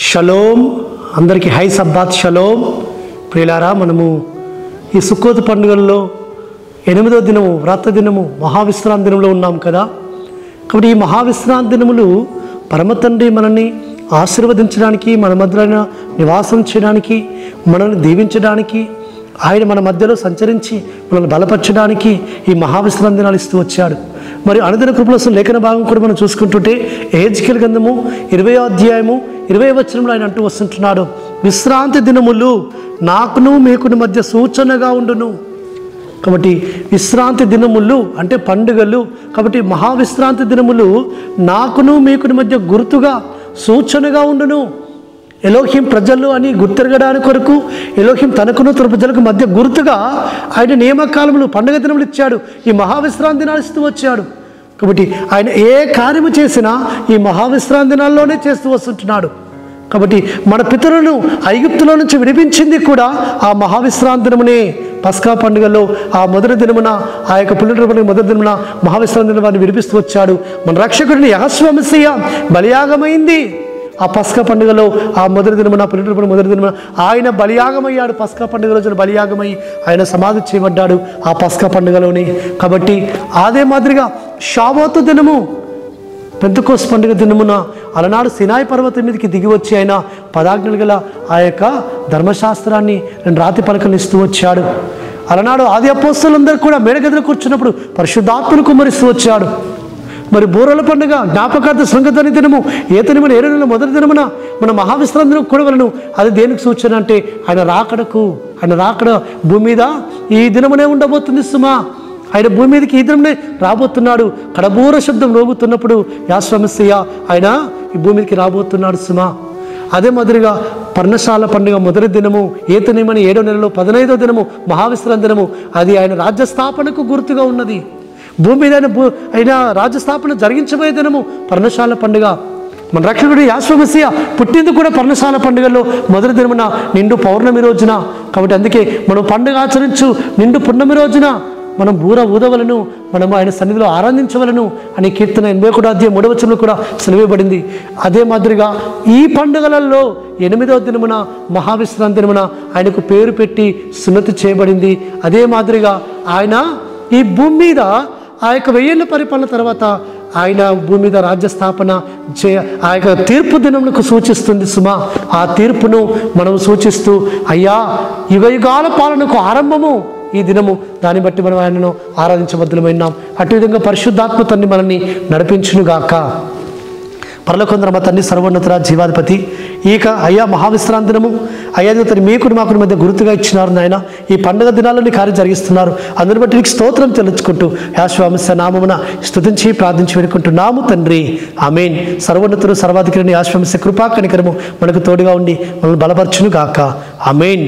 Shalom అందరికీ high Sabbath shalom ప్రియులారా, మనము ఈ సుక్కోతు పండుగల్లో 8వ దినము వ్రత దినము మహావిశ్రాంతి దినంలో ఉన్నాం కదా. కాబట్టి ఈ మహావిశ్రాంతి దినములు పరమతండ్రి మనల్ని ఆశీర్వదించడానికి, మన మధ్యలో నివాసం చేయడానికి, మనల్ని దీవించడానికి, ఆయన మన మధ్యలో సంచరించి మనల్ని బలపరచడానికి ఈ మహావిశ్రాంతి దినాలు ఇస్తూ వచ్చాడు. మరి అనుదిన కృపల లేఖన భాగం కూడా మనం చూసుకుంటుంటే ఎహెజ్కేలు గ్రంథము 20వ అధ్యాయము 20వ వచనంలో ఆయన అంటూ వస్తుంటున్నాడు, విశ్రాంతి దినములు నాకును మీకుని మధ్య సూచనగా ఉండును. కాబట్టి విశ్రాంతి దినములు అంటే పండుగలు. కాబట్టి మహావిశ్రాంతి దినములు నాకును మీకుని మధ్య గుర్తుగా సూచనగా ఉండును. ఎలోహిం ప్రజలు అని గుర్తిరగడానికి కొరకు ఎలోహిం తనకును తన ప్రజలకు మధ్య గుర్తుగా ఆయన నియమకాలములు పండుగ దినములు ఇచ్చాడు. ఈ మహావిశ్రాంతి దినాలు ఇస్తూ వచ్చాడు. కాబట్టి ఆయన ఏ కార్యము చేసినా ఈ మహావిశ్రాంతి దినాల్లోనే చేస్తూ వస్తుంటున్నాడు. కాబట్టి మన పితరులను ఐగుప్తులో నుంచి విడిపించింది కూడా ఆ మహావిశ్రాంతి దినమునే. పస్కా పండుగలో ఆ మొదటి దినమున, ఆ యొక్క పుల్లిన పండుగ మొదటి దినమున మహావిశ్రాంతి దినం వారిని విడిపిస్తూ వచ్చాడు. మన రక్షకుడిని యెహోవా మెస్సియా బలియాగమైంది. ఆ పస్కా పండుగలో ఆ మొదటి దినమున, పుల్లిన పండుగ మొదటి దినమున ఆయన బలియాగమయ్యాడు. పస్కా పండుగ రోజున బలియాగమై ఆయన సమాధి చేయబడ్డాడు ఆ పస్కా పండుగలోని. కాబట్టి అదే మాదిరిగా షాబోతు దినము, పెంతెకోస్తు పండుగ దినమున అలనాడు సినాయి పర్వతం మీదకి దిగి వచ్చి ఆయన 10 ఆజ్ఞలు గల ఆ యొక్క ధర్మశాస్త్రాన్ని 2 రాతి పలకలు ఇస్తూ వచ్చాడు. అలనాడు ఆది అపోస్తలులందరూ కూడా మేడగదిలో కూర్చున్నప్పుడు పరిశుద్ధాత్మను కుమ్మరిస్తూ వచ్చాడు. మరి బూరల పండుగ జ్ఞాపకార్థ శృంగధ్వని దినము ఏ దినమున 7 నెలల మొదటి దినమున మన మహావిశ్రాంతి దినం కూడవలను. అది దేనికి సూచన అంటే ఆయన రాకడకు. ఆయన రాకడ భూమి మీద ఈ దినమునే ఉండబోతుంది సుమా. ఆయన భూమి మీదకి ఈ దినమునే రాబోతున్నాడు. కడబూర శబ్దం రోగుతున్నప్పుడు యెహోవా మెస్సియా ఆయన ఈ భూమి మీదకి రాబోతున్నాడు సుమా. అదే మాదిరిగా పర్ణశాల పండుగ మొదటి దినము ఏతనేమని 7వ నెలలో 15వ దినము మహావిశ్రాంతి దినము. అది ఆయన రాజ్యస్థాపనకు గుర్తుగా ఉన్నది. భూమి మీద ఆయన రాజ్యస్థాపన జరిగించబోయే దినము పర్ణశాల పండుగ. మన రక్షకుడు యెహోవా మెస్సియా పుట్టింది కూడా పర్ణశాల పండుగలో మొదటి దినమున నిండు పౌర్ణమి రోజున. కాబట్టి అందుకే మనం పండుగ ఆచరించు నిండు పున్నమి రోజున మనం బూర ఊదవలను, మనం ఆయన సన్నిధిలో ఆరాధించవలను అని కీర్తన 81వ అధ్యాయం 3వ వచనంలో కూడా సెలవివ్వబడింది. అదే మాదిరిగా ఈ పండుగలలో 8వ దినమున మహావిశ్రాంతి దినమున ఆయనకు పేరు పెట్టి సున్నతి చేయబడింది. అదే మాదిరిగా ఆయన ఈ భూమి మీద ఆ యొక్క 1000 ఏళ్ల పరిపాలన తర్వాత ఆయన భూమి మీద రాజ్యస్థాపన ఆ యొక్క తీర్పు దినములకు సూచిస్తుంది సుమా. ఆ తీర్పును మనం సూచిస్తూ అయ్యా యుగయుగాల పాలనకు ఆరంభము ఈ దినము. దాన్ని బట్టి మనం ఆయనను ఆరాధించబద్ధులమైనాం. అటు విధంగా పరిశుద్ధాత్మ తండ్రి మనల్ని నడిపించునుగాక. పరలోకందర మా తండ్రి సర్వోన్నత జీవాధిపతి, ఇక అయ్యా మహావిశ్రాంతి దినము అయ్యా తండ్రి మీకు మాకు మధ్య గుర్తుగా ఇచ్చినారు నాయన. ఈ పండుగ దినాలని కార్యం జరిగిస్తున్నారు. అందుని బట్టి నీకు స్తోత్రం తెలుసుకుంటూ యెహోవా మెస్సియా నామమున స్తుతించి ప్రార్థించి వేడుకుంటున్నాము తండ్రి, ఆమేన్. సర్వోన్నతుడు సర్వాధికారిని యెహోవా మెస్సియా కృపా కనికరము మనకు తోడుగా ఉండి మనల్ని బలపరచునుగాక, ఆమేన్.